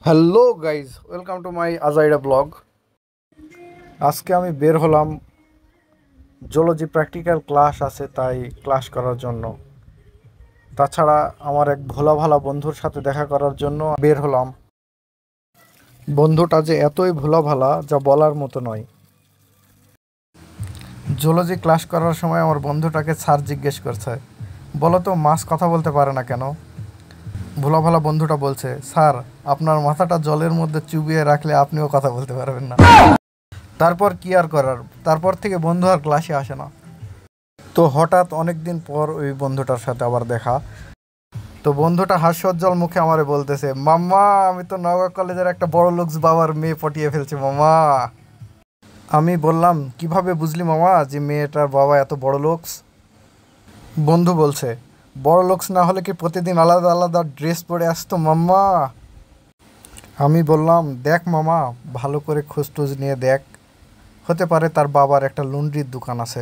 Hello guys, welcome to my আজাইরা blog. আজকে আমি বের হলাম, জুলজি প্র্যাকটিক্যাল ক্লাস আছে তাই ক্লাস করার জন্য। তাছাড়া আমার এক ভোলা ভালা বন্ধুর সাথে দেখা করার জন্য বের হলাম। বন্ধুটা যে এতই ভোলা ভালা যা বলার মতো নয়। জুলজি ক্লাস করার সময় আমার বন্ধুটাকে স্যার জিজ্ঞেস করছে, বলো তো মাছ কথা বলতে পারে না কেন? ভোলা ভালা বন্ধুটা বলছে, স্যার আপনার মাথাটা জলের মধ্যে চুবিয়ে রাখলে আপনিও কথা বলতে পারবেন না। তারপর কি আর করার, তারপর থেকে বন্ধু আর ক্লাসে আসে না। তো হঠাৎ অনেক দিন পর ওই বন্ধুটার সাথে আবার দেখা। তো বন্ধুটা হাস্যোজ্জ্বল মুখে আমারে বলতেছে, মাম্মা আমি তো নওগাঁ কলেজের একটা বড় লোকস বাবার মেয়ে পটিয়ে ফেলছি মামা। আমি বললাম, কিভাবে বুঝলি মামা যে মেয়েটার বাবা এত বড় লোকস? বন্ধু বলছে, বড় লোকস না হলে কি প্রতিদিন আলাদা আলাদা ড্রেস পরে আসতো মাম্মা? আমি বললাম, দেখ মামা, ভালো করে খোঁজ টোজ নিয়ে দেখ, হতে পারে তার বাবার একটা লন্ড্রির দোকান আছে।